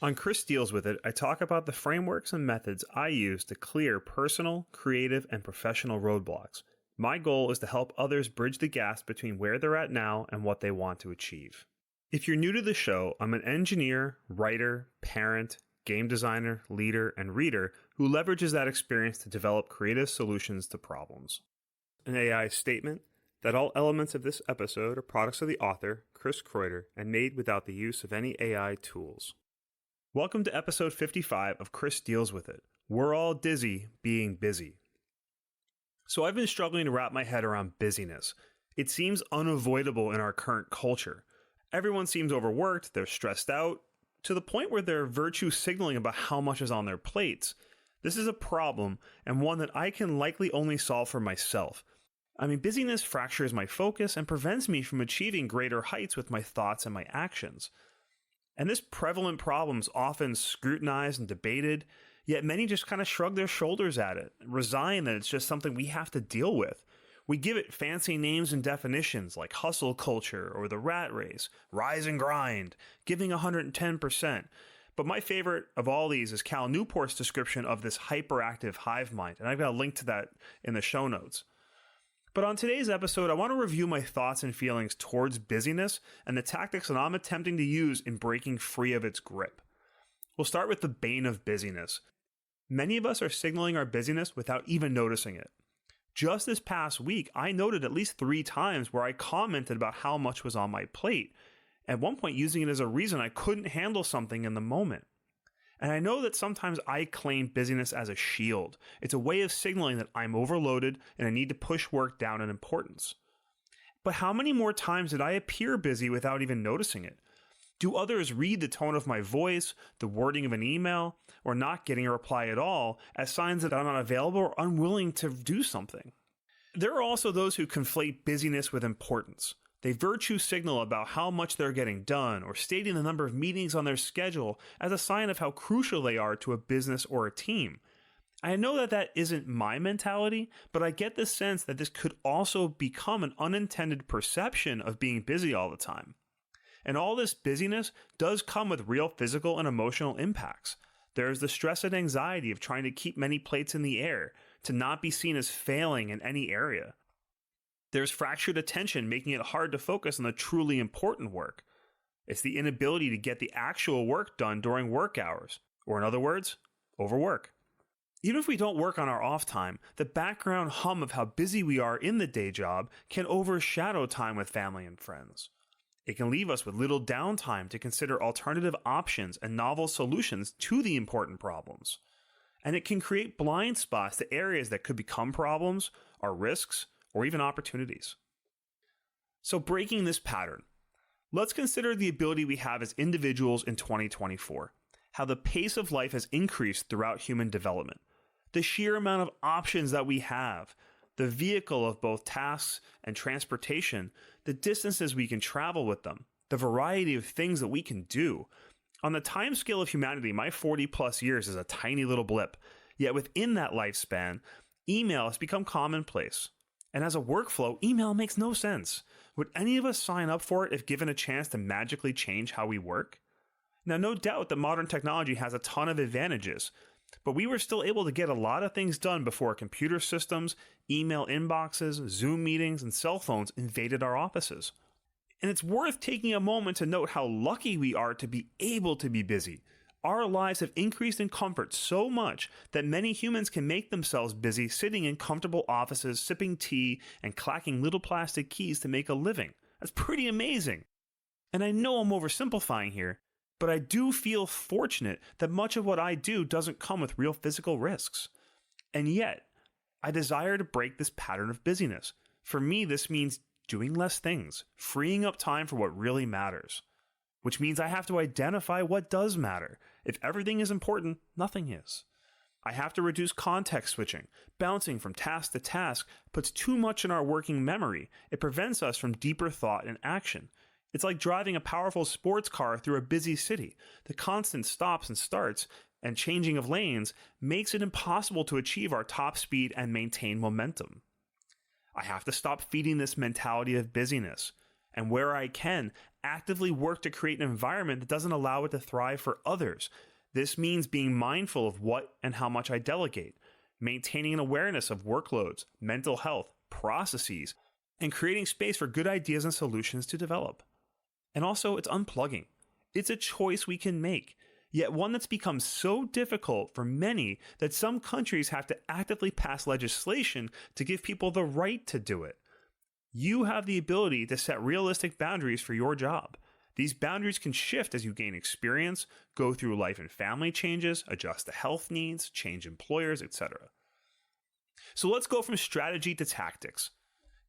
On Chris Deals With It, I talk about the frameworks and methods I use to clear personal, creative, and professional roadblocks. My goal is to help others bridge the gaps between where they're at now and what they want to achieve. If you're new to the show, I'm an engineer, writer, parent, game designer, leader, and reader who leverages that experience to develop creative solutions to problems. An AI statement that all elements of this episode are products of the author, Chris Kreuter, and made without the use of any AI tools. Welcome to episode 55 of Chris Deals With It. We're all dizzy being busy. So I've been struggling to wrap my head around busyness. It seems unavoidable in our current culture. Everyone seems overworked, they're stressed out, to the point where they're virtue signaling about how much is on their plates. This is a problem, and one that I can likely only solve for myself. Busyness fractures my focus and prevents me from achieving greater heights with my thoughts and my actions. And this prevalent problem is often scrutinized and debated, yet many just kind of shrug their shoulders at it, resign that it's just something we have to deal with. We give it fancy names and definitions like hustle culture or the rat race, rise and grind, giving 110%. But my favorite of all these is Cal Newport's description of this hyperactive hive mind, and I've got a link to that in the show notes. But on today's episode, I want to review my thoughts and feelings towards busyness and the tactics that I'm attempting to use in breaking free of its grip. We'll start with the bane of busyness. Many of us are signaling our busyness without even noticing it. Just this past week, I noted at least 3 times where I commented about how much was on my plate, at one point using it as a reason I couldn't handle something in the moment. And I know that sometimes I claim busyness as a shield. It's a way of signaling that I'm overloaded and I need to push work down in importance. But how many more times did I appear busy without even noticing it? Do others read the tone of my voice, the wording of an email, or not getting a reply at all as signs that I'm not available or unwilling to do something? There are also those who conflate busyness with importance. They virtue signal about how much they're getting done or stating the number of meetings on their schedule as a sign of how crucial they are to a business or a team. I know that isn't my mentality, but I get the sense that this could also become an unintended perception of being busy all the time. And all this busyness does come with real physical and emotional impacts. There's the stress and anxiety of trying to keep many plates in the air, to not be seen as failing in any area. There's fractured attention, making it hard to focus on the truly important work. It's the inability to get the actual work done during work hours, or in other words, overwork. Even if we don't work on our off time, the background hum of how busy we are in the day job can overshadow time with family and friends. It can leave us with little downtime to consider alternative options and novel solutions to the important problems. And it can create blind spots to areas that could become problems, or risks, or even opportunities. So breaking this pattern, let's consider the ability we have as individuals in 2024, how the pace of life has increased throughout human development, the sheer amount of options that we have, the vehicle of both tasks and transportation, the distances we can travel with them, the variety of things that we can do. On the time scale of humanity, my 40 plus years is a tiny little blip, yet within that lifespan, email has become commonplace. And as a workflow, email makes no sense. Would any of us sign up for it if given a chance to magically change how we work? Now, no doubt that modern technology has a ton of advantages, but we were still able to get a lot of things done before computer systems, email inboxes, Zoom meetings, and cell phones invaded our offices. And it's worth taking a moment to note how lucky we are to be able to be busy. Our lives have increased in comfort so much that many humans can make themselves busy sitting in comfortable offices, sipping tea, and clacking little plastic keys to make a living. That's pretty amazing. And I know I'm oversimplifying here, but I do feel fortunate that much of what I do doesn't come with real physical risks. And yet, I desire to break this pattern of busyness. For me, this means doing less things, freeing up time for what really matters. Which means I have to identify what does matter. If everything is important, nothing is. I have to reduce context switching. Bouncing from task to task puts too much in our working memory. It prevents us from deeper thought and action. It's like driving a powerful sports car through a busy city. The constant stops and starts and changing of lanes makes it impossible to achieve our top speed and maintain momentum. I have to stop feeding this mentality of busyness. And where I can, actively work to create an environment that doesn't allow it to thrive for others. This means being mindful of what and how much I delegate, maintaining an awareness of workloads, mental health, processes, and creating space for good ideas and solutions to develop. And also, it's unplugging. It's a choice we can make, yet one that's become so difficult for many that some countries have to actively pass legislation to give people the right to do it. You have the ability to set realistic boundaries for your job. These boundaries can shift as you gain experience, go through life and family changes, adjust to health needs, change employers, etc. So let's go from strategy to tactics.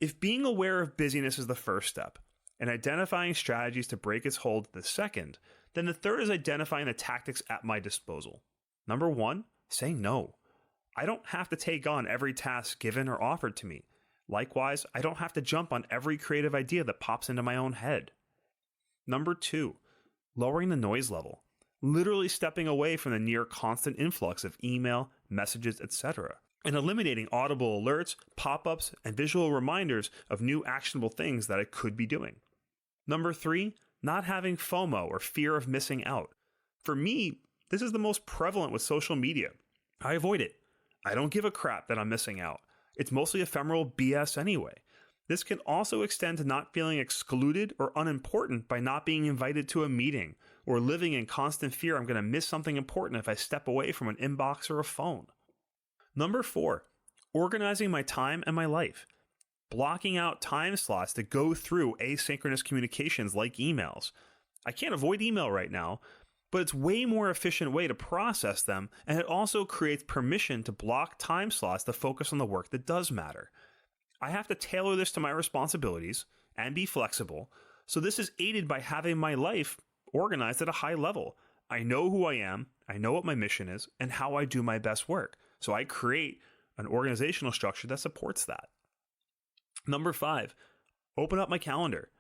If being aware of busyness is the first step, and identifying strategies to break its hold the second, then the third is identifying the tactics at my disposal. Number 1, say no. I don't have to take on every task given or offered to me. Likewise, I don't have to jump on every creative idea that pops into my own head. Number 2, lowering the noise level. Literally stepping away from the near constant influx of email, messages, etc. And eliminating audible alerts, pop-ups, and visual reminders of new actionable things that I could be doing. Number 3, not having FOMO or fear of missing out. For me, this is the most prevalent with social media. I avoid it. I don't give a crap that I'm missing out. It's mostly ephemeral BS anyway. This can also extend to not feeling excluded or unimportant by not being invited to a meeting, or living in constant fear I'm going to miss something important if I step away from an inbox or a phone. Number 4, organizing my time and my life. Blocking out time slots to go through asynchronous communications like emails. I can't avoid email right now, but it's way more efficient way to process them, and it also creates permission to block time slots to focus on the work that does matter. I have to tailor this to my responsibilities and be flexible, so this is aided by having my life organized at a high level. I know who I am, I know what my mission is, and how I do my best work. So I create an organizational structure that supports that. Number 5, open up my calendar.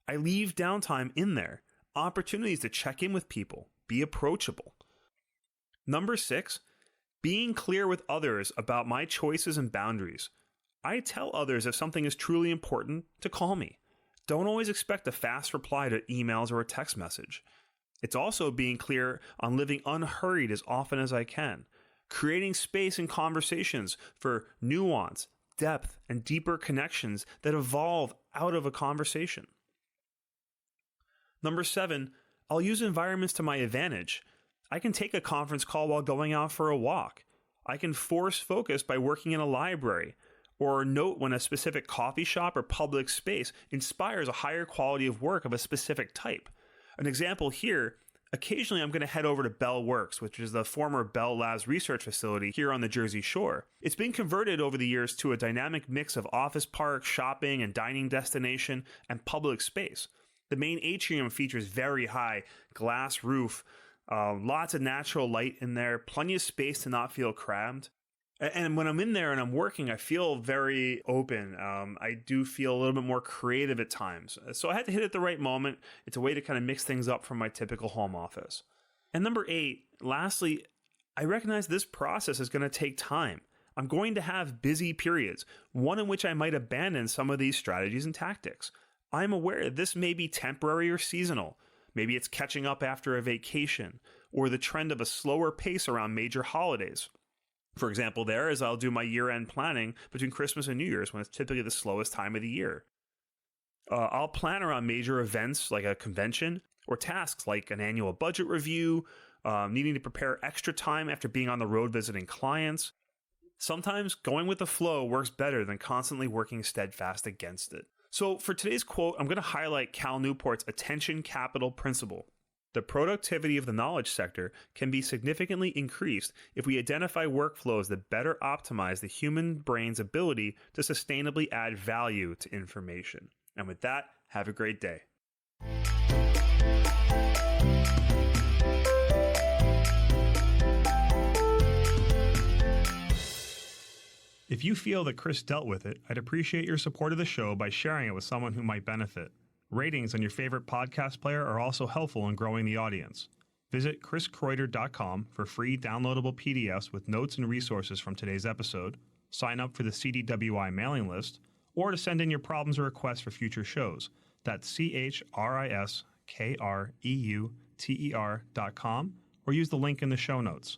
I leave downtime in there, opportunities to check in with people, be approachable. Number 6, being clear with others about my choices and boundaries. I tell others if something is truly important to call me. Don't always expect a fast reply to emails or a text message. It's also being clear on living unhurried as often as I can, creating space in conversations for nuance, depth, and deeper connections that evolve out of a conversation. Number 7, I'll use environments to my advantage. I can take a conference call while going out for a walk. I can force focus by working in a library, or note when a specific coffee shop or public space inspires a higher quality of work of a specific type. An example here, occasionally I'm going to head over to Bell Works, which is the former Bell Labs research facility here on the Jersey Shore. It's been converted over the years to a dynamic mix of office park, shopping and dining destination, and public space. The main atrium features very high glass roof, lots of natural light in there, plenty of space to not feel crammed. And when I'm in there and I'm working, I feel very open. I do feel a little bit more creative at times. So I had to hit it at the right moment. It's a way to kind of mix things up from my typical home office. And number 8, lastly, I recognize this process is going to take time. I'm going to have busy periods, one in which I might abandon some of these strategies and tactics. I'm aware this may be temporary or seasonal. Maybe it's catching up after a vacation, or the trend of a slower pace around major holidays. For example, there is I'll do my year-end planning between Christmas and New Year's when it's typically the slowest time of the year. I'll plan around major events like a convention or tasks like an annual budget review, needing to prepare extra time after being on the road visiting clients. Sometimes going with the flow works better than constantly working steadfast against it. So for today's quote, I'm going to highlight Cal Newport's attention capital principle. The productivity of the knowledge sector can be significantly increased if we identify workflows that better optimize the human brain's ability to sustainably add value to information. And with that, have a great day. If you feel that Chris dealt with it, I'd appreciate your support of the show by sharing it with someone who might benefit. Ratings on your favorite podcast player are also helpful in growing the audience. Visit chriskreuter.com for free downloadable PDFs with notes and resources from today's episode, sign up for the CDWI mailing list, or to send in your problems or requests for future shows. That's CHRISKREUTER.com, or use the link in the show notes.